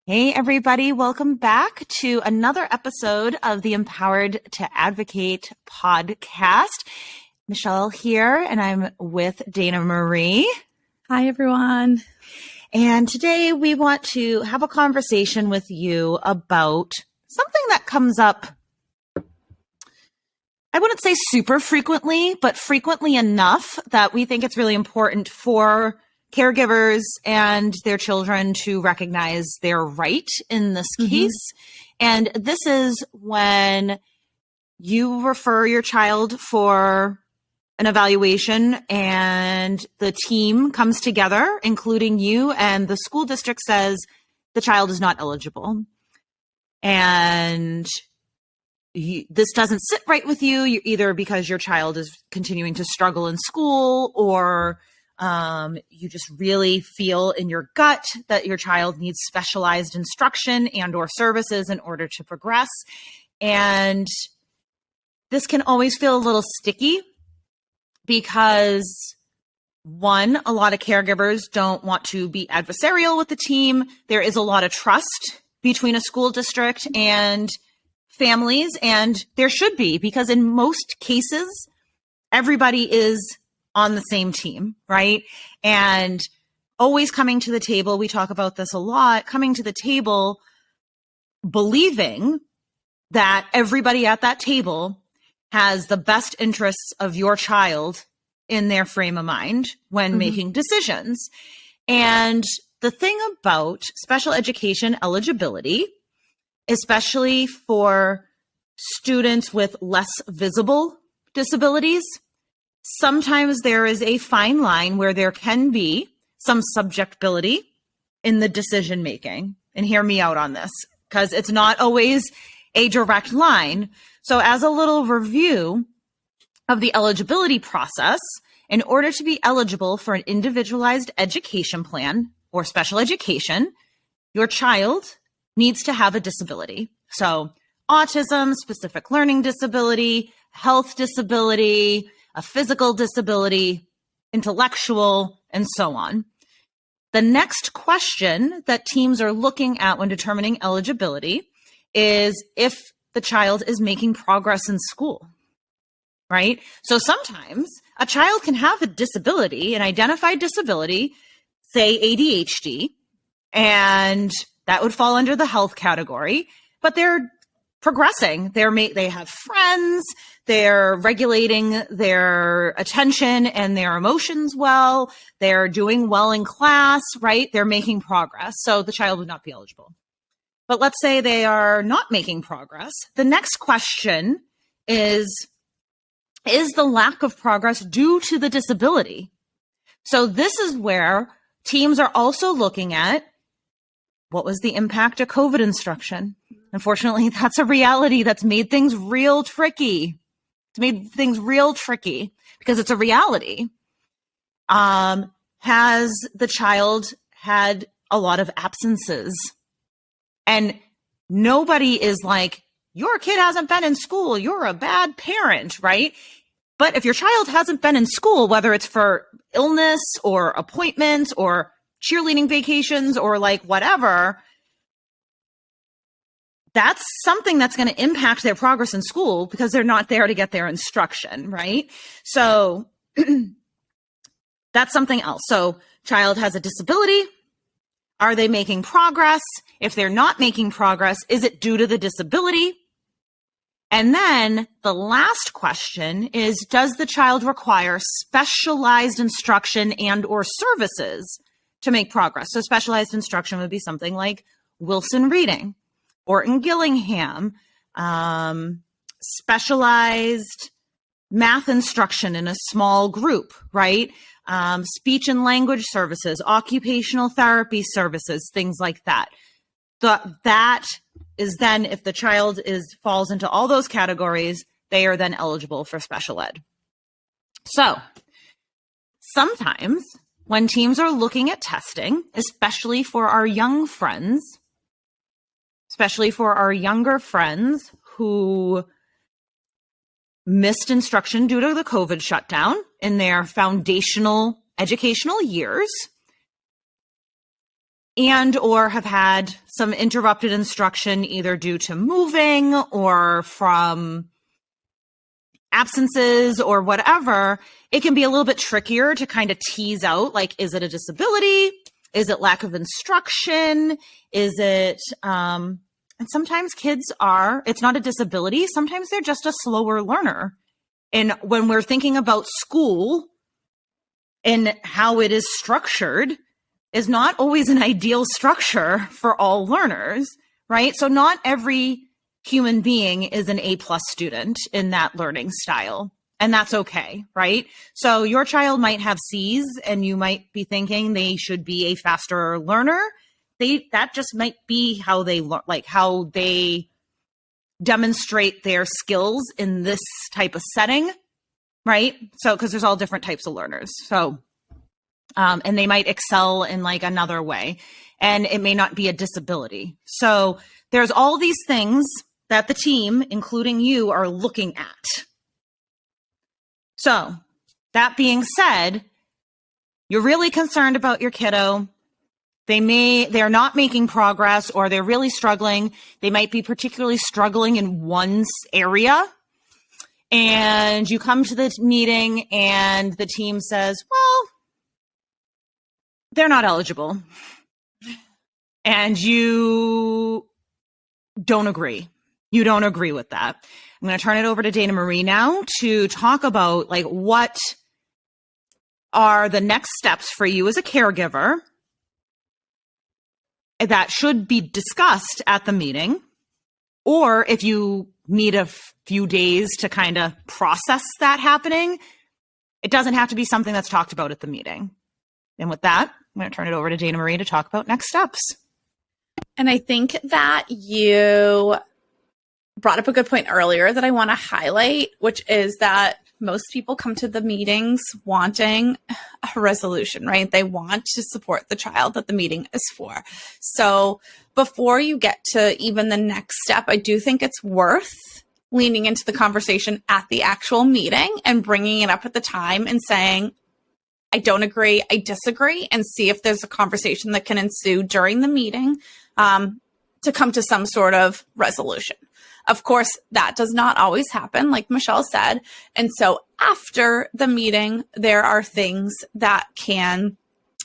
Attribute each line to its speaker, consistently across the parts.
Speaker 1: Hey, everybody. Welcome back to another episode of the Empowered to Advocate podcast. Michelle here, and I'm with Dana Marie.
Speaker 2: Hi, everyone.
Speaker 1: And today we want to have a conversation with you about something that comes up, I wouldn't say super frequently, but frequently enough that we think it's really important for caregivers and their children to recognize their right in this case. And this is when you refer your child for an evaluation and the team comes together, including you, and the school district says the child is not eligible. And this doesn't sit right with you, either because your child is continuing to struggle in school, or you just really feel in your gut that your child needs specialized instruction and or services in order to progress. And this can always feel a little sticky because, one, a lot of caregivers don't want to be adversarial with the team. There is a lot of trust between a school district and families, and there should be, because in most cases, everybody is on the same team, right? And always coming to the table, we talk about this a lot, coming to the table, believing that everybody at that table has the best interests of your child in their frame of mind when making decisions. And the thing about special education eligibility, especially for students with less visible disabilities, sometimes there is a fine line where there can be some subjectability in the decision making. And hear me out on this, because it's not always a direct line. So as a little review of the eligibility process, in order to be eligible for an individualized education plan or special education, your child needs to have a disability. So autism, specific learning disability, health disability, a physical disability, intellectual, and so on. The next question that teams are looking at when determining eligibility is if the child is making progress in school, right? So sometimes a child can have a disability, an identified disability, say ADHD, and that would fall under the health category, but they're progressing. They have friends, they're regulating their attention and their emotions well, they're doing well in class, right? They're making progress. So the child would not be eligible. But let's say they are not making progress. The next question is the lack of progress due to the disability? So this is where teams are also looking at what was the impact of COVID instruction. Unfortunately, that's a reality that's made things real tricky. It's made things real tricky because it's a reality. Has the child had a lot of absences? And nobody is like, your kid hasn't been in school, you're a bad parent, right? But if your child hasn't been in school, whether it's for illness or appointments or cheerleading vacations or like whatever, that's something that's going to impact their progress in school because they're not there to get their instruction, right? So that's something else. So child has a disability. Are they making progress? If they're not making progress, is it due to the disability? And then the last question is, does the child require specialized instruction and or services to make progress? So specialized instruction would be something like Wilson reading, Orton Gillingham, specialized math instruction in a small group, right? Speech and language services, occupational therapy services, things like that. That is then, if the child falls into all those categories, they are then eligible for special ed. So sometimes when teams are looking at testing, especially for our young friends, especially for our younger friends who missed instruction due to the COVID shutdown in their foundational educational years, and or have had some interrupted instruction either due to moving or from absences or whatever, it can be a little bit trickier to kind of tease out, like, is it a disability? Is it lack of instruction? Is it, and sometimes kids it's not a disability. Sometimes they're just a slower learner. And when we're thinking about school and how it is structured, is not always an ideal structure for all learners, right? So not every human being is an A+ student in that learning style, and that's okay, right? So your child might have C's and you might be thinking they should be a faster learner. That just might be how they learn, like how they demonstrate their skills in this type of setting, right? So, because there's all different types of learners. So, and they might excel in like another way, and it may not be a disability. So there's all these things that the team, including you, are looking at. So that being said, you're really concerned about your kiddo. They're not making progress, or they're really struggling. They might be particularly struggling in one area. And you come to the meeting and the team says, well, they're not eligible. And you don't agree. You don't agree with that. I'm going to turn it over to Dana Marie now to talk about like what are the next steps for you as a caregiver that should be discussed at the meeting, or if you need a few days to kind of process that happening, it doesn't have to be something that's talked about at the meeting. And with that, I'm going to turn it over to Dana Marie to talk about next steps.
Speaker 2: And I think that you brought up a good point earlier that I want to highlight, which is that most people come to the meetings wanting a resolution, right? They want to support the child that the meeting is for. So before you get to even the next step, I do think it's worth leaning into the conversation at the actual meeting and bringing it up at the time and saying, I don't agree, I disagree, and see if there's a conversation that can ensue during the meeting to come to some sort of resolution. Of course, that does not always happen, like Michelle said. And so after the meeting, there are things that can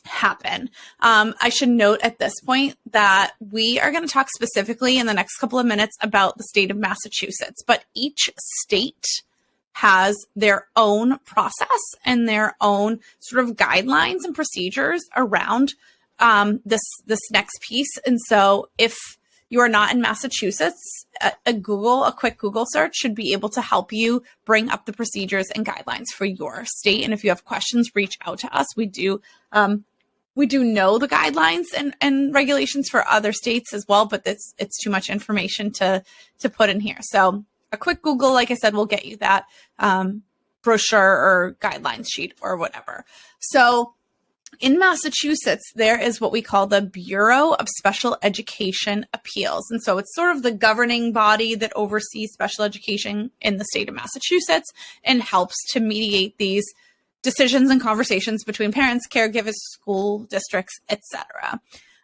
Speaker 2: happen. I should note at this point that we are going to talk specifically in the next couple of minutes about the state of Massachusetts, but each state has their own process and their own sort of guidelines and procedures around this next piece. And so if you are not in Massachusetts, a quick Google search should be able to help you bring up the procedures and guidelines for your state. And if you have questions, reach out to us. We do know the guidelines and regulations for other states as well, but it's too much information to put in here. So a quick Google, like I said, will get you that brochure or guidelines sheet or whatever. So in Massachusetts, there is what we call the Bureau of Special Education Appeals. And so it's sort of the governing body that oversees special education in the state of Massachusetts and helps to mediate these decisions and conversations between parents, caregivers, school districts, etc.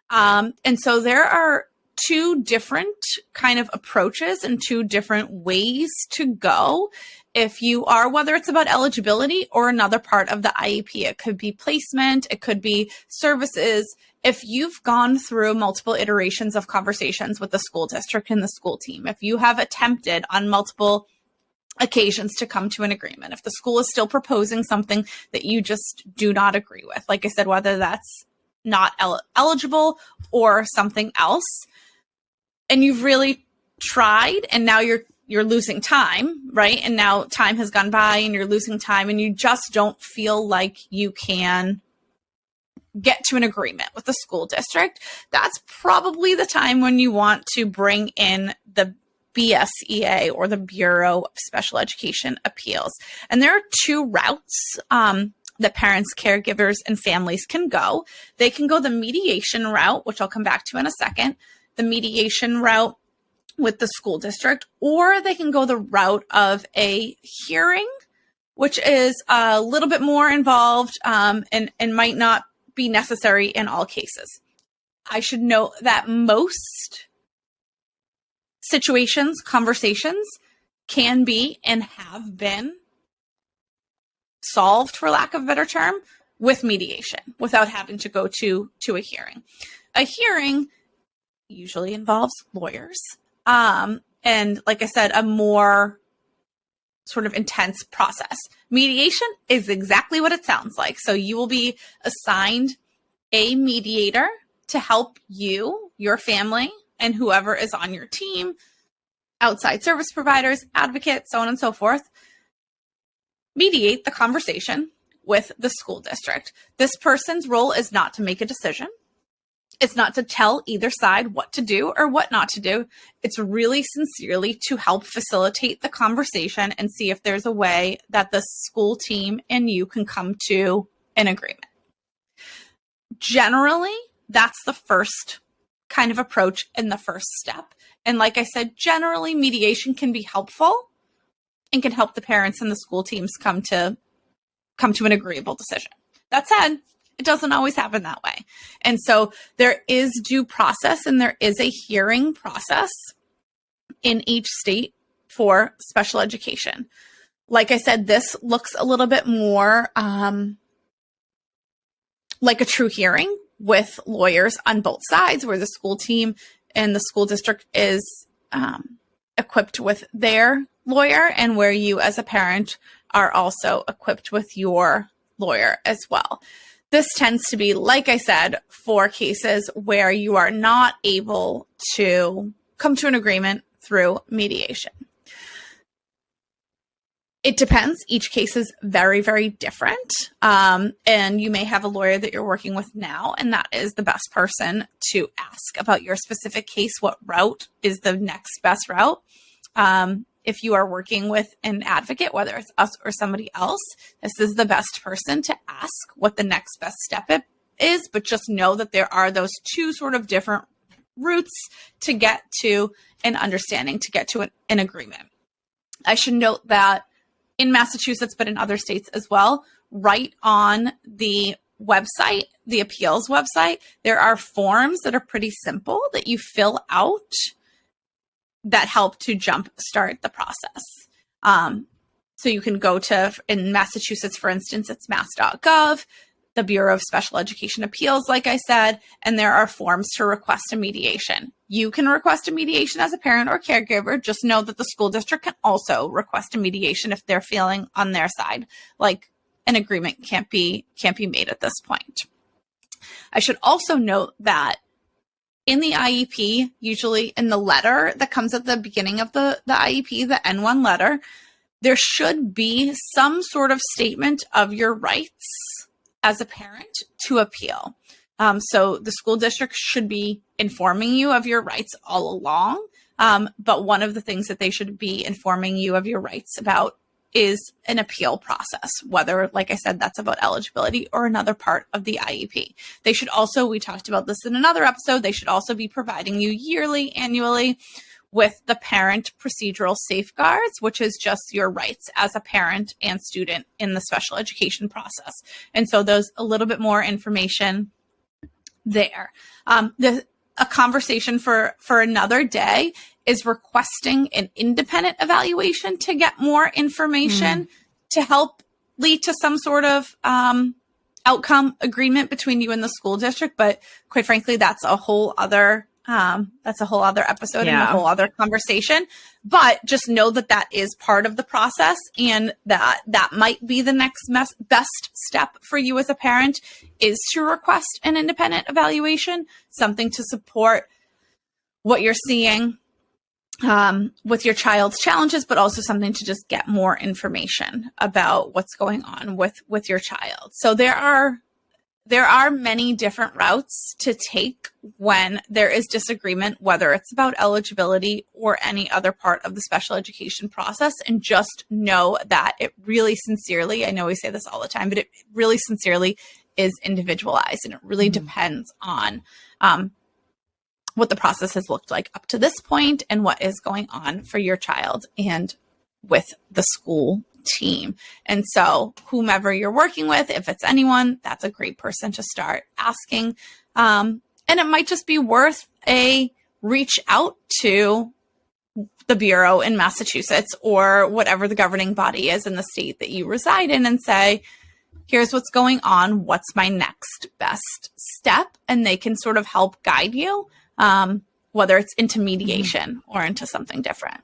Speaker 2: And so there are two different kind of approaches and two different ways to go if you are, whether it's about eligibility or another part of the IEP. It could be placement, it could be services. If you've gone through multiple iterations of conversations with the school district and the school team, if you have attempted on multiple occasions to come to an agreement, if the school is still proposing something that you just do not agree with, like I said, whether that's not eligible or something else, and you've really tried and now you're losing time, right? And now time has gone by and you're losing time and you just don't feel like you can get to an agreement with the school district, that's probably the time when you want to bring in the BSEA, or the Bureau of Special Education Appeals. And there are two routes that parents, caregivers, and families can go. They can go the mediation route, which I'll come back to in a second, the mediation route with the school district, or they can go the route of a hearing, which is a little bit more involved and might not be necessary in all cases. I should note that most situations, conversations can be and have been solved, for lack of a better term, with mediation without having to go to a hearing. A hearing usually involves lawyers. And like I said, a more sort of intense process. Mediation is exactly what it sounds like. So you will be assigned a mediator to help you, your family, and whoever is on your team, outside service providers, advocates, so on and so forth, mediate the conversation with the school district. This person's role is not to make a decision. It's not to tell either side what to do or what not to do. It's really sincerely to help facilitate the conversation and see if there's a way that the school team and you can come to an agreement. Generally, that's the first kind of approach and the first step. And like I said, generally mediation can be helpful and can help the parents and the school teams come to an agreeable decision. That said, it doesn't always happen that way. And so there is due process and there is a hearing process in each state for special education. Like I said, this looks a little bit more like a true hearing with lawyers on both sides, where the school team and the school district is equipped with their lawyer, and where you as a parent are also equipped with your lawyer as well. This tends to be, like I said, for cases where you are not able to come to an agreement through mediation. It depends. Each case is very, very different. And you may have a lawyer that you're working with now, and that is the best person to ask about your specific case. What route is the next best route? If you are working with an advocate, whether it's us or somebody else, this is the best person to ask what the next best step is. But just know that there are those two sort of different routes to get to an understanding, to get to an agreement. I should note that in Massachusetts, but in other states as well, right on the website, the appeals website, there are forms that are pretty simple that you fill out that help to jumpstart the process. So you can go to, in Massachusetts, for instance, it's mass.gov, the Bureau of Special Education Appeals, like I said, and there are forms to request a mediation. You can request a mediation as a parent or caregiver. Just know that the school district can also request a mediation if they're feeling on their side like an agreement can't be made at this point. I should also note that in the IEP, usually in the letter that comes at the beginning of the IEP, the N1 letter, there should be some sort of statement of your rights as a parent to appeal. So the school district should be informing you of your rights all along. But one of the things that they should be informing you of your rights about is an appeal process, whether, like I said, that's about eligibility or another part of the IEP. They should also, we talked about this in another episode, they should also be providing you yearly, annually, with the parent procedural safeguards, which is just your rights as a parent and student in the special education process. And so there's a little bit more information there. A conversation for another day is requesting an independent evaluation to get more information to help lead to some sort of outcome agreement between you and the school district. But quite frankly, that's a whole other episode and a whole other conversation. But just know that that is part of the process, and that might be the next best step for you as a parent, is to request an independent evaluation, something to support what you're seeing with your child's challenges, but also something to just get more information about what's going on with your child. So there are many different routes to take when there is disagreement, whether it's about eligibility or any other part of the special education process. And just know that it really sincerely, I know we say this all the time, but it really sincerely is individualized, and it really depends on what the process has looked like up to this point and what is going on for your child and with the school team. And so whomever you're working with, if it's anyone, that's a great person to start asking. And And it might just be worth a reach out to the Bureau in Massachusetts or whatever the governing body is in the state that you reside in and say, here's what's going on. What's my next best step? And they can sort of help guide you, whether it's into mediation or into something different.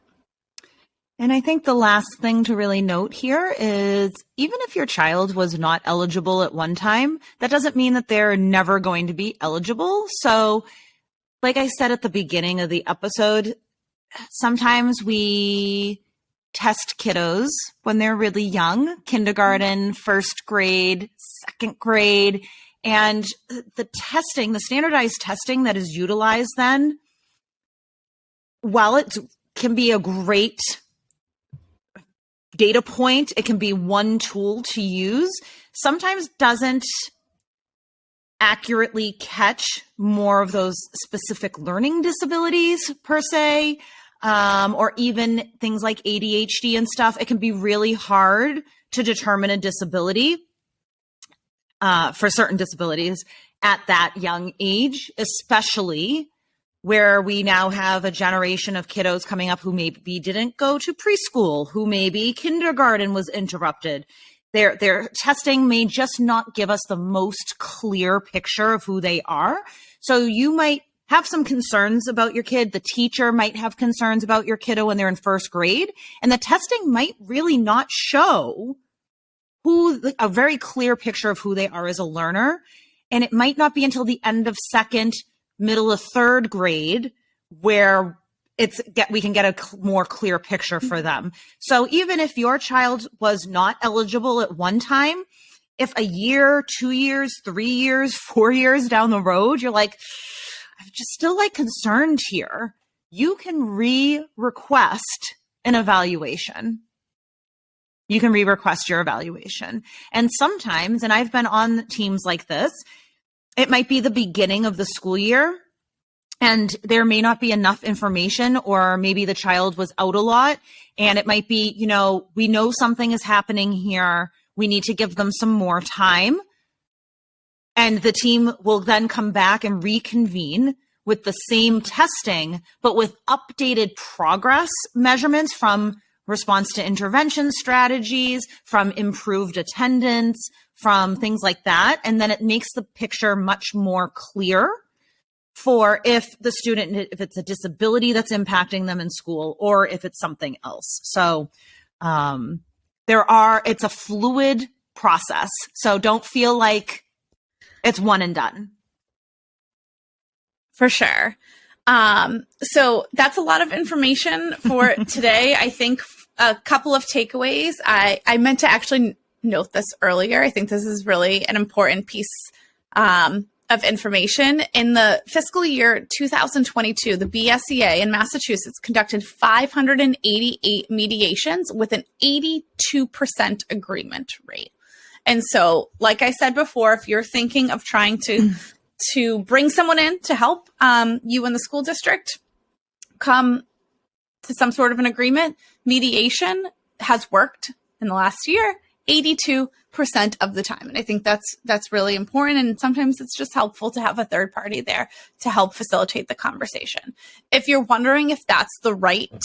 Speaker 1: And I think the last thing to really note here is even if your child was not eligible at one time, that doesn't mean that they're never going to be eligible. So like I said at the beginning of the episode, sometimes we test kiddos when they're really young, kindergarten, first grade, second grade, and the testing, the standardized testing that is utilized then, while it can be a great data point, it can be one tool to use, sometimes doesn't accurately catch more of those specific learning disabilities per se, or even things like ADHD and stuff. It can be really hard to determine a disability for certain disabilities at that young age, especially where we now have a generation of kiddos coming up who maybe didn't go to preschool, who maybe kindergarten was interrupted. Their testing may just not give us the most clear picture of who they are. So you might have some concerns about your kid. The teacher might have concerns about your kiddo when they're in first grade, and the testing might really not show a very clear picture of who they are as a learner. And it might not be until the end of second, middle of third grade where we can get a more clear picture for them. So even if your child was not eligible at one time, if a year, 2 years, 3 years, 4 years down the road, you're like, I'm just still concerned here, you can re-request an evaluation. You can re-request your evaluation. And sometimes, and I've been on teams like this, it might be the beginning of the school year and there may not be enough information, or maybe the child was out a lot and it might be, we know something is happening here. We need to give them some more time. And the team will then come back and reconvene with the same testing, but with updated progress measurements from response to intervention strategies, from improved attendance, from things like that. And then it makes the picture much more clear for if the student, if it's a disability that's impacting them in school or if it's something else. So it's a fluid process. So don't feel like it's one and done.
Speaker 2: For sure. So that's a lot of information for today. I think a couple of takeaways. I meant to actually note this earlier. I think this is really an important piece of information. In the fiscal year 2022, the BSEA in Massachusetts conducted 588 mediations with an 82% agreement rate. And so, like I said before, if you're thinking of trying to bring someone in to help you in the school district come to some sort of an agreement, mediation has worked in the last year 82% of the time. And I think that's really important. And sometimes it's just helpful to have a third party there to help facilitate the conversation. If you're wondering if that's the right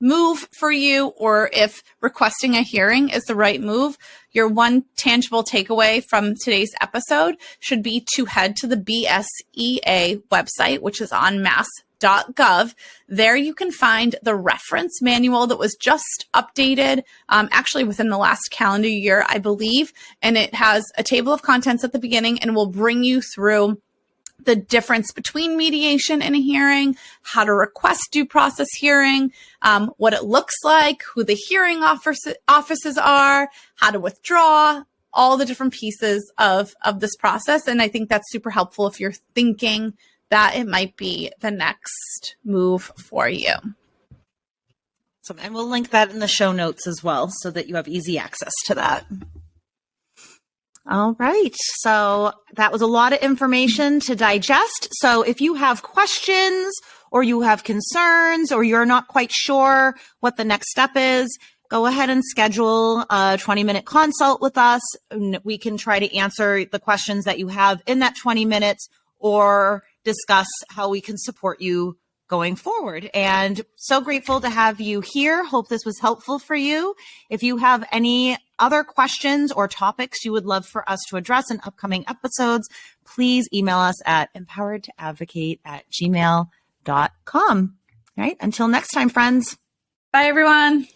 Speaker 2: move for you or if requesting a hearing is the right move, your one tangible takeaway from today's episode should be to head to the BSEA website, which is on mass.gov. There you can find the reference manual that was just updated, actually within the last calendar year, I believe. And it has a table of contents at the beginning and will bring you through the difference between mediation and a hearing, how to request due process hearing, what it looks like, who the hearing offices are, how to withdraw, all the different pieces of this process. And I think that's super helpful if you're thinking that it might be the next move for you.
Speaker 1: So, and we'll link that in the show notes as well so that you have easy access to that. All right. So that was a lot of information to digest. So if you have questions or you have concerns or you're not quite sure what the next step is, go ahead and schedule a 20-minute consult with us. And we can try to answer the questions that you have in that 20 minutes, or discuss how we can support you going forward. And so grateful to have you here. Hope this was helpful for you. If you have any other questions or topics you would love for us to address in upcoming episodes, please email us at empoweredtoadvocate@gmail.com. All right. Until next time, friends.
Speaker 2: Bye, everyone.